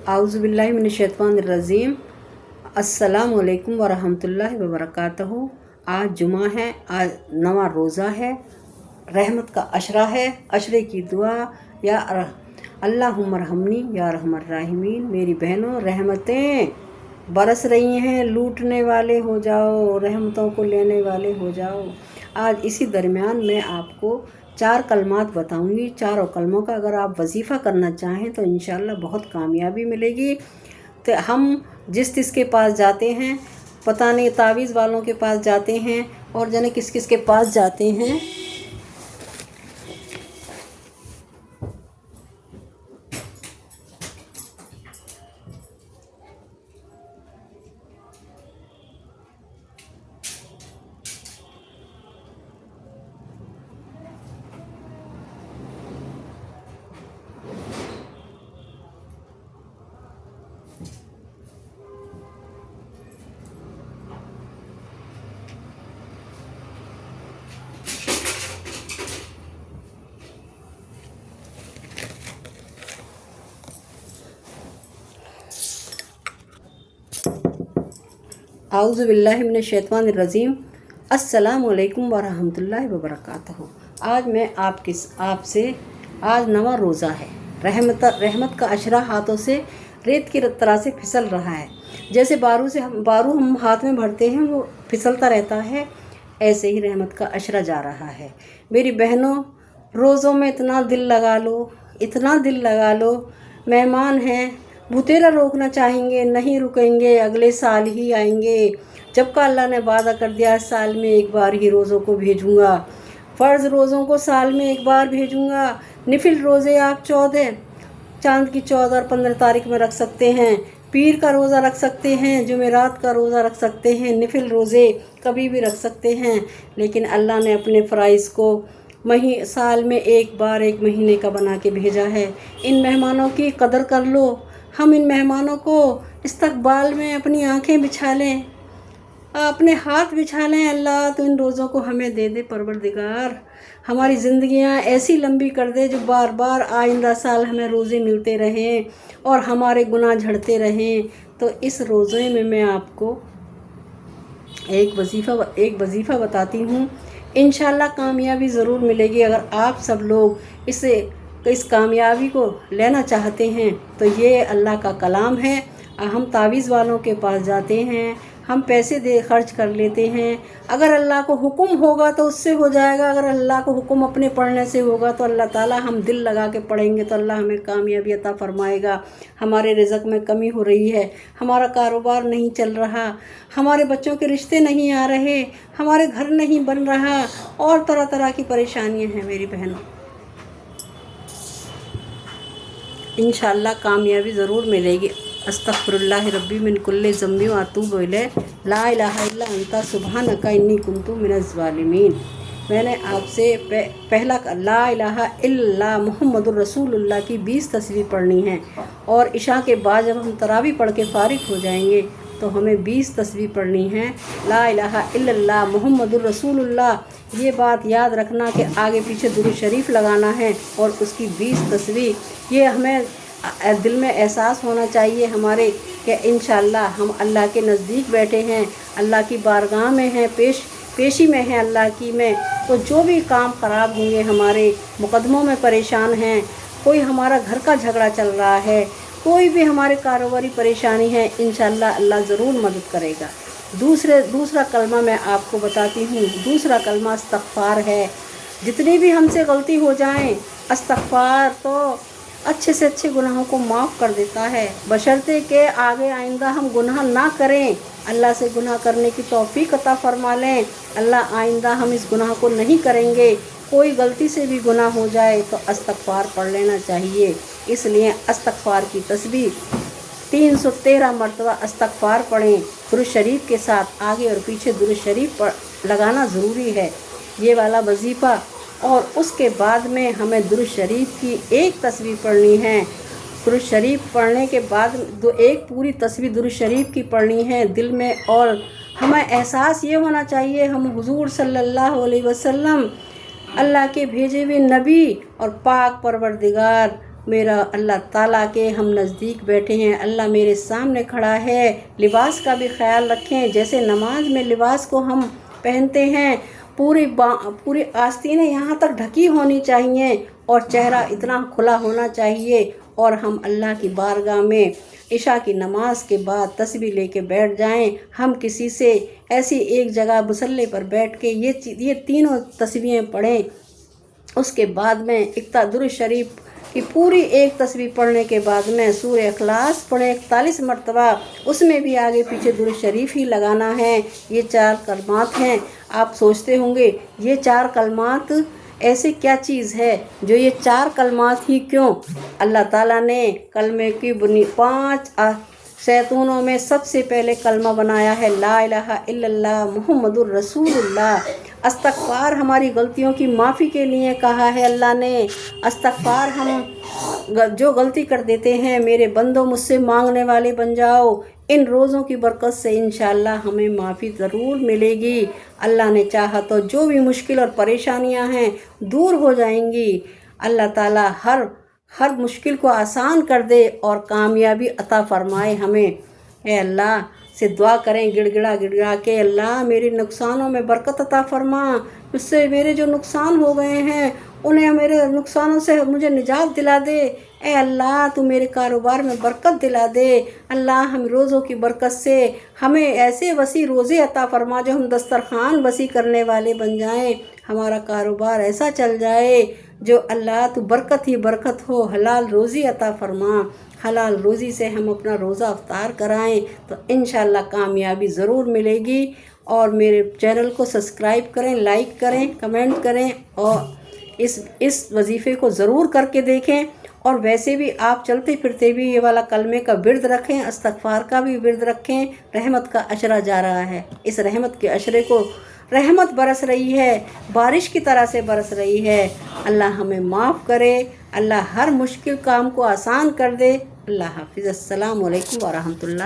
आउज़ुबिल्लाहि मिनश्शैतानिर्रजीम। अस्सलामु अलैकुम वरहमतुल्लाहि वबरकातुहू। आज जुमा है, आज नवा रोज़ा है, रहमत का अशरा है। अशरे की दुआ या अल्लाहुम्मा रहमनी या रहमर राहिमीन। मेरी बहनों, रहमतें बरस रही हैं, लूटने वाले हो जाओ, रहमतों को लेने वाले हो जाओ। आज इसी दरमियान मैं आपको 4 कलमात बताऊंगी। चारों कलमों का अगर आप वजीफ़ा करना चाहें तो इंशाअल्लाह बहुत कामयाबी मिलेगी। तो हम जिस के पास जाते हैं, पता नहीं तावीज़ वालों के पास जाते हैं और जाने किस किस के पास जाते हैं। आउज़ुबिल्लाहि मिनश्शैतानिर्रजीम। अस्सलामु अलैकुम वरहमतुल्लाहि वबरकातुहू। आज मैं आपसे आज नवा रोज़ा है। रहमत का अशरा हाथों से रेत की तरह से फिसल रहा है। जैसे बारू हम हाथ में भरते हैं वो फिसलता रहता है, ऐसे ही रहमत का अशरा जा रहा है। मेरी बहनों, रोज़ों में इतना दिल लगा लो, इतना दिल लगा लो। मेहमान हैं, भुतेरा रोकना चाहेंगे, नहीं रुकेंगे, अगले साल ही आएंगे। जब का अल्लाह ने वादा कर दिया साल में एक बार ही रोज़ों को भेजूँगा, फ़र्ज़ रोज़ों को साल में एक बार भेजूँगा। निफिल रोज़े आप 14 चाँद की 14 और 15 तारीख में रख सकते हैं। पीर का रोज़ा रख सकते हैं, जुमेरात का रोज़ा रख सकते हैं। निफिल रोज़े कभी भी रख सकते हैं, लेकिन अल्लाह ने अपने फ़राइज़ को साल में एक बार एक महीने का बना के भेजा है। इन मेहमानों की कदर कर लो। हम इन मेहमानों को इस्तकबाल में अपनी आँखें बिछा लें, अपने हाथ बिछा लें। अल्लाह तो इन रोज़ों को हमें दे दे परवरदिगार। हमारी ज़िंदगियाँ ऐसी लंबी कर दे जो बार बार आइंदा साल हमें रोज़े मिलते रहें और हमारे गुनाह झड़ते रहें। तो इस रोज़े में मैं आपको एक वजीफ़ा बताती हूँ। इंशाअल्लाह कामयाबी ज़रूर मिलेगी। अगर आप सब लोग इस कामयाबी को लेना चाहते हैं तो ये अल्लाह का कलाम है। हम तावीज़ वालों के पास जाते हैं, हम पैसे दे खर्च कर लेते हैं। अगर अल्लाह को हुक्म होगा तो उससे हो जाएगा। अगर अल्लाह को हुक्म अपने पढ़ने से होगा तो अल्लाह ताला, हम दिल लगा के पढ़ेंगे तो अल्लाह हमें कामयाबी अता फरमाएगा। हमारे रिज़्क़ में कमी हो रही है, हमारा कारोबार नहीं चल रहा, हमारे बच्चों के रिश्ते नहीं आ रहे, हमारे घर नहीं बन रहा और तरह तरह की परेशानियाँ हैं। मेरी बहनों, इंशाअल्लाह कामयाबी ज़रूर मिलेगी। अस्तग़फिरुल्लाह रब्बी मिन कुल्लि ज़म्बि व अतूबु इलैह, ला इलाहा इल्ला अंता सुब्हानका इन्नी कुन्तु मिनज़ ज़ालिमीन। मैंने आपसे पहला ला इलाहा इल्लल्लाह मुहम्मदुर रसूलुल्लाह की 20 तस्बीह पढ़नी है और इशा के बाद जब हम तरावी पढ़ के फ़ारिग हो जाएंगे तो हमें 20 तस्बीह पढ़नी है। ला इलाहा इल्लल्लाह मुहम्मदुर रसूलुल्लाह। ये बात याद रखना कि आगे पीछे दुरूद शरीफ लगाना है और उसकी 20 तस्बीह। ये हमें दिल में एहसास होना चाहिए हमारे कि इंशाअल्लाह हम अल्लाह के नज़दीक बैठे हैं, अल्लाह की बारगाह में हैं, पेशी में हैं अल्लाह की में। तो जो भी काम ख़राब होंगे, हमारे मुकदमों में परेशान हैं, कोई हमारा घर का झगड़ा चल रहा है, कोई भी हमारे कारोबारी परेशानी है, इंशाअल्लाह अल्लाह ज़रूर मदद करेगा। दूसरा कलमा मैं आपको बताती हूँ। दूसरा कलमा इस्तग़फ़ार है। जितनी भी हमसे गलती हो जाएं, इस्तग़फ़ार तो अच्छे से अच्छे गुनाहों को माफ़ कर देता है, बशर्ते के आगे आइंदा हम गुनाह ना करें। अल्लाह से गुनाह करने की तौफ़ीक़ अता फ़रमा लें। अल्लाह आइंदा हम इस गुनाह को नहीं करेंगे। कोई गलती से भी गुनाह हो जाए तो इस्तग़फ़ार पढ़ लेना चाहिए। इसलिए इस्तग़फ़ार की तस्बीह 313 मरतबा इस्तग़फ़ार पढ़ें। दुरूद शरीफ के साथ आगे और पीछे दुरूद शरीफ लगाना ज़रूरी है, ये वाला वजीफ़ा। और उसके बाद में हमें दुरूद शरीफ की एक तस्बीह पढ़नी है। दुरूद शरीफ पढ़ने के बाद एक पूरी तस्बीह दुरूद शरीफ की पढ़नी है दिल में। और हमें एहसास ये होना चाहिए हम हुज़ूर सल्लल्लाहु अलैहि वसल्लम अल्लाह के भेजे हुए नबी और पाक परवरदिगार میرا اللہ تعالیٰ کے ہم نزدیک بیٹھے ہیں، اللہ میرے سامنے کھڑا ہے، لباس کا بھی خیال رکھیں، جیسے نماز میں لباس کو ہم پہنتے ہیں پوری آستینیں یہاں تک ڈھکی ہونی چاہیے اور چہرہ اتنا کھلا ہونا چاہیے، اور ہم اللہ کی بارگاہ میں عشاء کی نماز کے بعد تسبیح لے کے بیٹھ جائیں۔ ہم کسی سے ایسی ایک جگہ مصلی پر بیٹھ کے یہ تینوں تسبیحیں پڑھیں، اس کے بعد میں درود شریف کی پوری ایک تسبیح پڑھنے کے بعد میں سورہ اخلاص پڑھیں 41 مرتبہ، اس میں بھی آگے پیچھے درود شریف ہی لگانا ہے۔ یہ 4 کلمات ہیں۔ آپ سوچتے ہوں گے یہ 4 کلمات ایسے کیا چیز ہے جو یہ 4 کلمات ہی کیوں؟ اللہ تعالیٰ نے کلمے کی 5 شیطونوں میں سب سے پہلے کلمہ بنایا ہے لا الہ الا اللہ محمد الرسول اللہ۔ استغفار ہماری غلطیوں کی معافی کے لیے کہا ہے اللہ نے۔ استغفار ہم جو غلطی کر دیتے ہیں، میرے بندوں مجھ سے مانگنے والے بن جاؤ، ان روزوں کی برکت سے انشاءاللہ ہمیں معافی ضرور ملے گی۔ اللہ نے چاہا تو جو بھی مشکل اور پریشانیاں ہیں دور ہو جائیں گی۔ اللہ تعالیٰ ہر مشکل کو آسان کر دے اور کامیابی عطا فرمائے ہمیں۔ اے اللہ سے دعا کریں گڑ گڑا کے، اللہ میرے نقصانوں میں برکت عطا فرما، اس سے میرے جو نقصان ہو گئے ہیں انہیں میرے نقصانوں سے مجھے نجات دلا دے۔ اے اللہ تو میرے کاروبار میں برکت دلا دے۔ اللہ ہم روزوں کی برکت سے ہمیں ایسے وسیع روزے عطا فرما جو ہم دسترخوان وسیع کرنے والے بن جائیں، ہمارا کاروبار ایسا چل جائے جو اللہ تو برکت ہی برکت ہو، حلال روزی عطا فرما، حلال روزی سے ہم اپنا روزہ افطار کرائیں تو انشاءاللہ کامیابی ضرور ملے گی۔ اور میرے چینل کو سبسکرائب کریں، لائک کریں، کمنٹ کریں اور اس وظیفے کو ضرور کر کے دیکھیں۔ اور ویسے بھی آپ چلتے پھرتے بھی یہ والا کلمے کا ورد رکھیں، استغفار کا بھی ورد رکھیں۔ رحمت کا عشرہ جا رہا ہے، اس رحمت کے عشرے کو رحمت برس رہی ہے، بارش کی طرح سے برس رہی ہے۔ اللہ ہمیں معاف کرے، اللہ ہر مشکل کام کو آسان کر دے۔ اللہ حافظ، السلام علیکم ورحمۃ اللہ۔